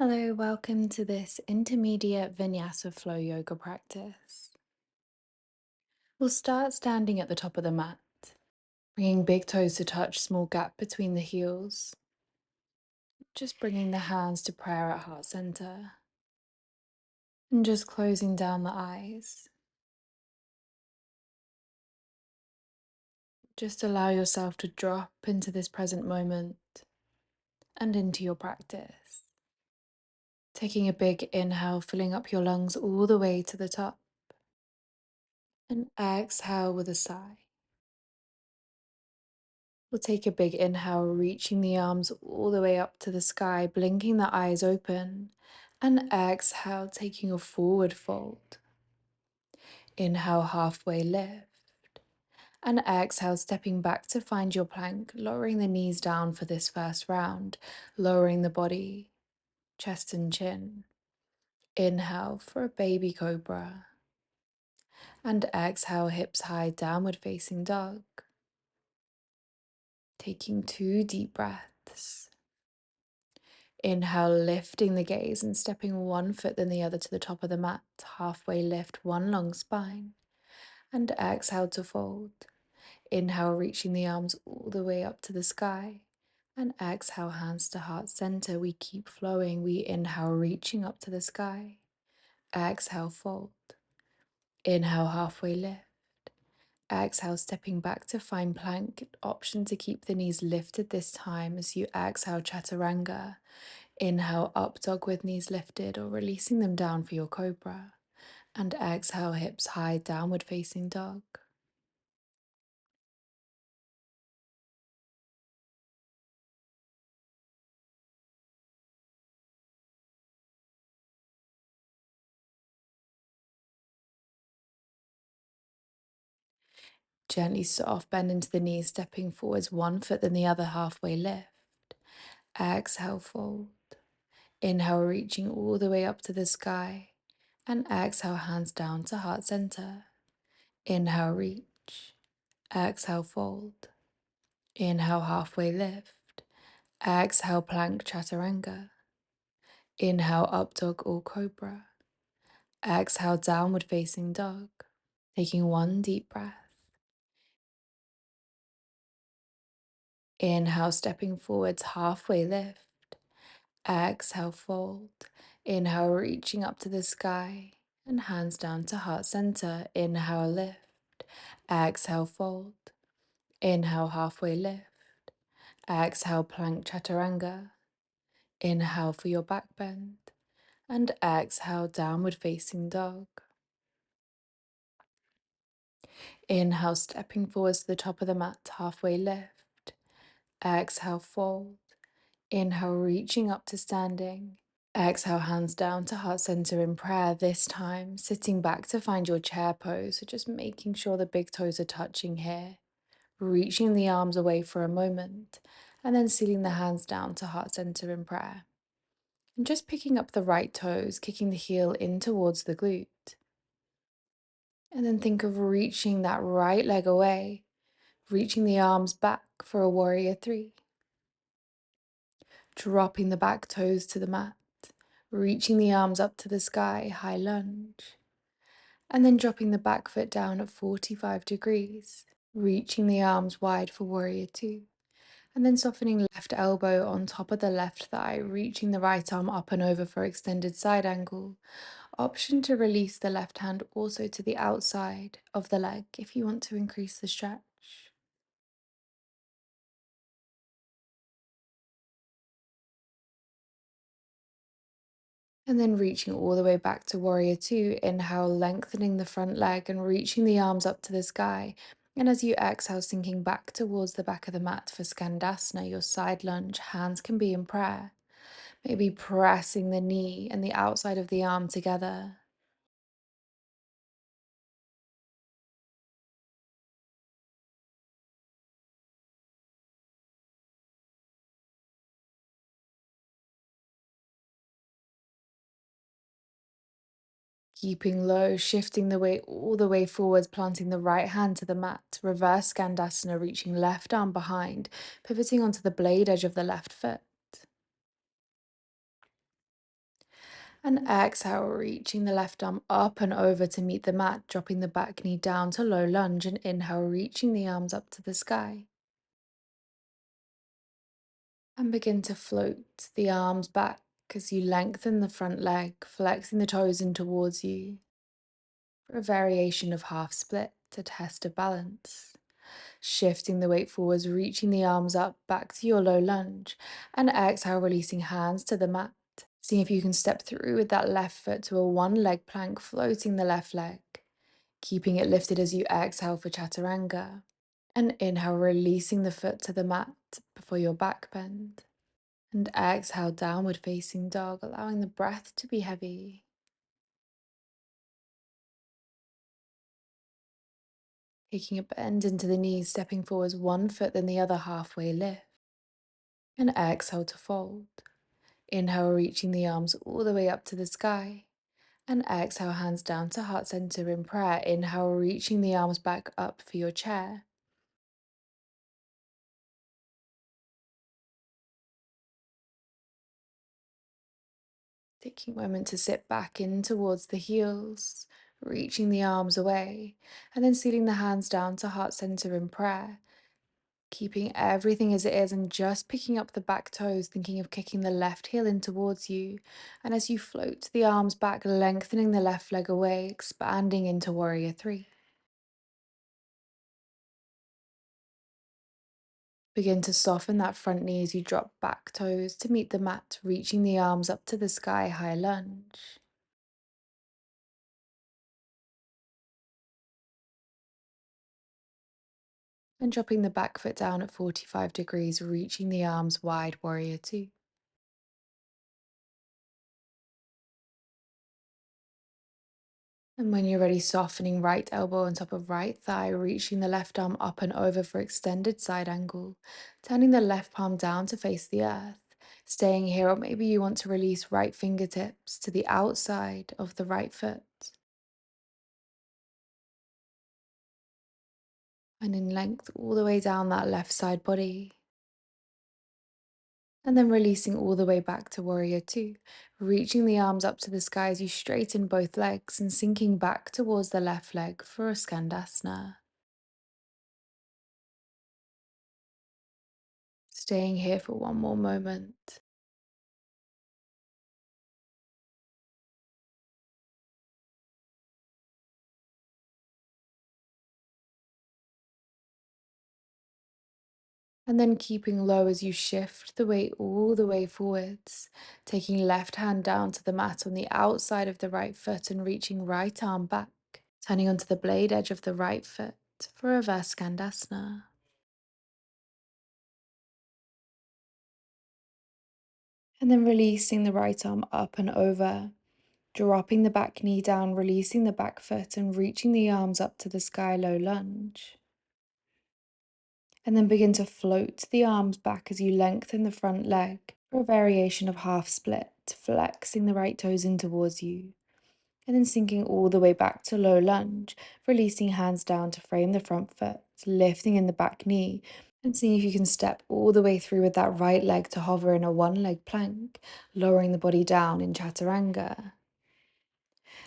Hello, welcome to this intermediate Vinyasa flow yoga practice. We'll start standing at the top of the mat, bringing big toes to touch, small gap between the heels. Just bringing the hands to prayer at heart center and just closing down the eyes. Just allow yourself to drop into this present moment and into your practice. Taking a big inhale, filling up your lungs all the way to the top, and exhale with a sigh. We'll take a big inhale, reaching the arms all the way up to the sky, blinking the eyes open. And exhale, taking a forward fold. Inhale, halfway lift. And exhale, stepping back to find your plank, lowering the knees down for this first round, lowering the body, chest and chin. Inhale for a baby cobra. And exhale, hips high, downward facing dog. Taking 2 deep breaths. Inhale, lifting the gaze and stepping one foot then the other to the top of the mat. Halfway lift, one long spine. And exhale to fold. Inhale, reaching the arms all the way up to the sky. And exhale, hands to heart center. We keep flowing. We inhale, reaching up to the sky. Exhale, fold. Inhale, halfway lift. Exhale, stepping back to find plank. Option to keep the knees lifted this time as you exhale, chaturanga. Inhale, up dog with knees lifted or releasing them down for your cobra. And exhale, hips high, downward facing dog. Gently soft bend into the knees, stepping forwards one foot then the other, halfway lift. Exhale, fold. Inhale, reaching all the way up to the sky. And exhale, hands down to heart center. Inhale, reach. Exhale, fold. Inhale, halfway lift. Exhale, plank chaturanga. Inhale, up dog or cobra. Exhale, downward facing dog. Taking one deep breath. Inhale, stepping forwards, halfway lift. Exhale, fold. Inhale, reaching up to the sky. And hands down to heart center. Inhale, lift. Exhale, fold. Inhale, halfway lift. Exhale, plank chaturanga. Inhale for your back bend. And exhale, downward facing dog. Inhale, stepping forwards to the top of the mat, halfway lift. Exhale, fold. Inhale, reaching up to standing. Exhale, hands down to heart center in prayer. This time, sitting back to find your chair pose. So just making sure the big toes are touching here. Reaching the arms away for a moment. And then sealing the hands down to heart center in prayer. And just picking up the right toes, kicking the heel in towards the glute. And then think of reaching that right leg away. Reaching the arms back for a warrior 3. Dropping the back toes to the mat. Reaching the arms up to the sky, high lunge. And then dropping the back foot down at 45 degrees. Reaching the arms wide for warrior 2. And then softening left elbow on top of the left thigh, reaching the right arm up and over for extended side angle. Option to release the left hand also to the outside of the leg if you want to increase the stretch. And then reaching all the way back to warrior 2. Inhale, lengthening the front leg and reaching the arms up to the sky. And as you exhale, sinking back towards the back of the mat for Skandasana, your side lunge, hands can be in prayer. Maybe pressing the knee and the outside of the arm together. Keeping low, shifting the weight all the way forwards, planting the right hand to the mat. Reverse Skandasana, reaching left arm behind, pivoting onto the blade edge of the left foot. And exhale, reaching the left arm up and over to meet the mat, dropping the back knee down to low lunge, and inhale, reaching the arms up to the sky. And begin to float the arms back as you lengthen the front leg, flexing the toes in towards you for a variation of half split to test of balance. Shifting the weight forwards, reaching the arms up back to your low lunge, and exhale, releasing hands to the mat. Seeing if you can step through with that left foot to a one leg plank, floating the left leg, keeping it lifted as you exhale for chaturanga. And inhale, releasing the foot to the mat before your back bend. And exhale, downward facing dog, allowing the breath to be heavy. Taking a bend into the knees, stepping forwards one foot, then the other halfway lift. And exhale to fold. Inhale, reaching the arms all the way up to the sky. And exhale, hands down to heart center in prayer. Inhale, reaching the arms back up for your chair. Taking a moment to sit back in towards the heels, reaching the arms away, and then sealing the hands down to heart center in prayer. Keeping everything as it is and just picking up the back toes, thinking of kicking the left heel in towards you. And as you float the arms back, lengthening the left leg away, expanding into warrior three. Begin to soften that front knee as you drop back toes to meet the mat, reaching the arms up to the sky, high lunge. And dropping the back foot down at 45 degrees, reaching the arms wide, warrior two. And when you're ready, softening right elbow on top of right thigh, reaching the left arm up and over for extended side angle, turning the left palm down to face the earth. Staying here, or maybe you want to release right fingertips to the outside of the right foot. And in length all the way down that left side body. And then releasing all the way back to warrior two, reaching the arms up to the sky as you straighten both legs and sinking back towards the left leg for a skandasana. Staying here for one more moment. And then keeping low as you shift the weight all the way forwards, taking left hand down to the mat on the outside of the right foot and reaching right arm back, turning onto the blade edge of the right foot for reverse skandasana. And then releasing the right arm up and over, dropping the back knee down, releasing the back foot and reaching the arms up to the sky, low lunge. And then begin to float the arms back as you lengthen the front leg for a variation of half split, flexing the right toes in towards you. And then sinking all the way back to low lunge, releasing hands down to frame the front foot, lifting in the back knee, and seeing if you can step all the way through with that right leg to hover in a one leg plank, lowering the body down in chaturanga.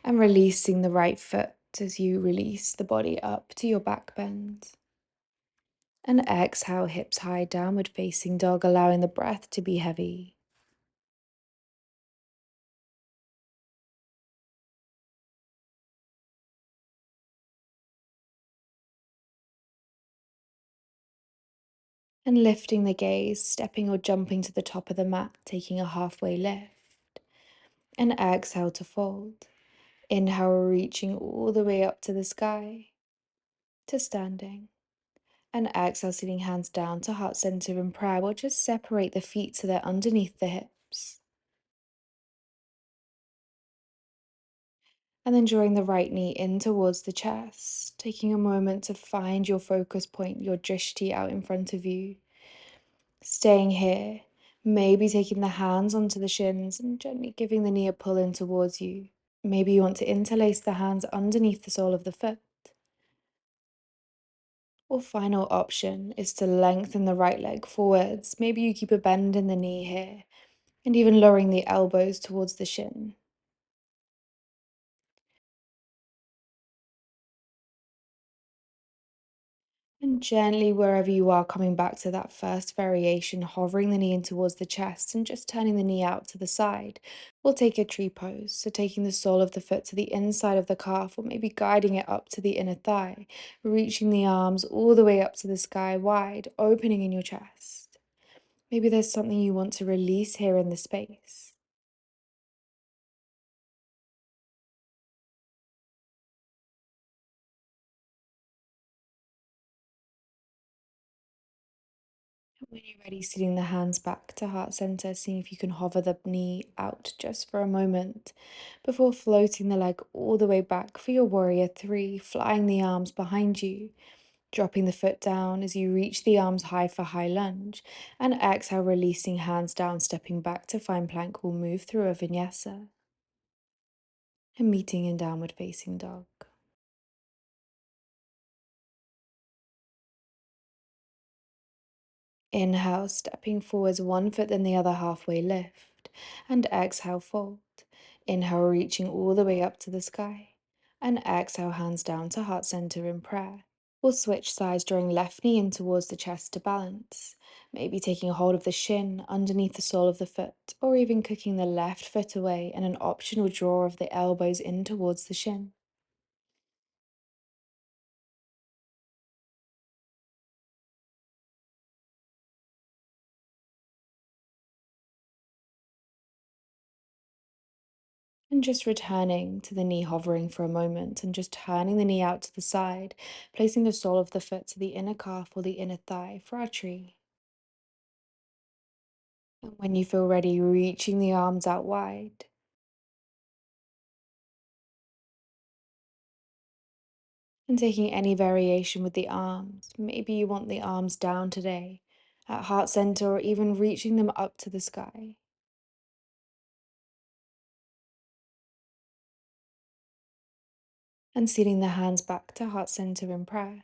And releasing the right foot as you release the body up to your back bend. And exhale, hips high, downward facing dog, allowing the breath to be heavy. And lifting the gaze, stepping or jumping to the top of the mat, taking a halfway lift. And exhale to fold. Inhale, reaching all the way up to the sky, to standing. And exhale, sitting hands down to heart center in prayer. We'll just separate the feet so they're underneath the hips. And then drawing the right knee in towards the chest, taking a moment to find your focus point, your drishti out in front of you. Staying here, maybe taking the hands onto the shins and gently giving the knee a pull in towards you. Maybe you want to interlace the hands underneath the sole of the foot. Or final option is to lengthen the right leg forwards. Maybe you keep a bend in the knee here and even lowering the elbows towards the shin. And gently, wherever you are, coming back to that first variation, hovering the knee in towards the chest and just turning the knee out to the side. We'll take a tree pose. So, taking the sole of the foot to the inside of the calf, or maybe guiding it up to the inner thigh, reaching the arms all the way up to the sky wide, opening in your chest. Maybe there's something you want to release here in the space. When you're ready, sitting the hands back to heart center, seeing if you can hover the knee out just for a moment before floating the leg all the way back for your warrior three, flying the arms behind you, dropping the foot down as you reach the arms high for high lunge, and exhale, releasing hands down, stepping back to find plank. We'll move through a vinyasa and meeting in downward facing dog. Inhale, stepping forwards, one foot then the other, halfway lift. And exhale, fold. Inhale, reaching all the way up to the sky. And exhale, hands down to heart center in prayer. We'll switch sides, drawing left knee in towards the chest to balance. Maybe taking a hold of the shin underneath the sole of the foot, or even kicking the left foot away and an optional draw of the elbows in towards the shin. And just returning to the knee, hovering for a moment, and just turning the knee out to the side, placing the sole of the foot to the inner calf or the inner thigh for our tree. And when you feel ready, reaching the arms out wide and taking any variation with the arms. Maybe you want the arms down today at heart center or even reaching them up to the sky. And seating the hands back to heart center in prayer.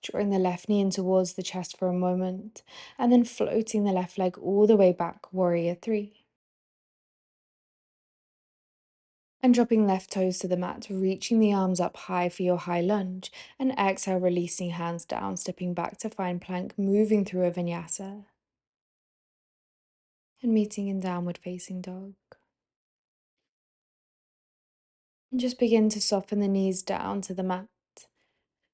Drawing the left knee in towards the chest for a moment, and then floating the left leg all the way back, warrior three. And dropping left toes to the mat, reaching the arms up high for your high lunge, and exhale, releasing hands down, stepping back to find plank, moving through a vinyasa, and meeting in downward facing dog. And just begin to soften the knees down to the mat,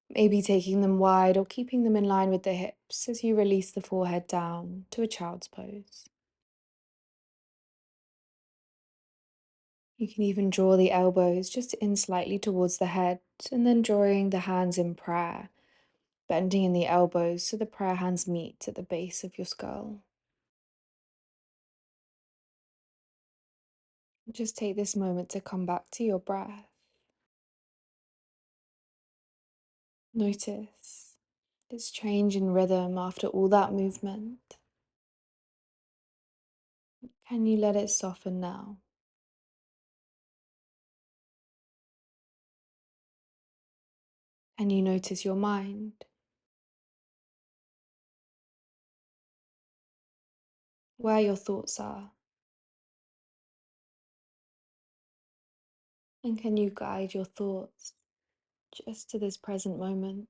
maybe taking them wide or keeping them in line with the hips as you release the forehead down to a child's pose. You can even draw the elbows just in slightly towards the head, and then drawing the hands in prayer, bending in the elbows so the prayer hands meet at the base of your skull. Just take this moment to come back to your breath. Notice this change in rhythm after all that movement. Can you let it soften now? Can you notice your mind, where your thoughts are? And can you guide your thoughts just to this present moment?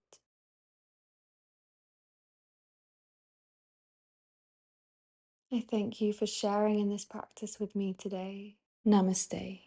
I thank you for sharing in this practice with me today. Namaste.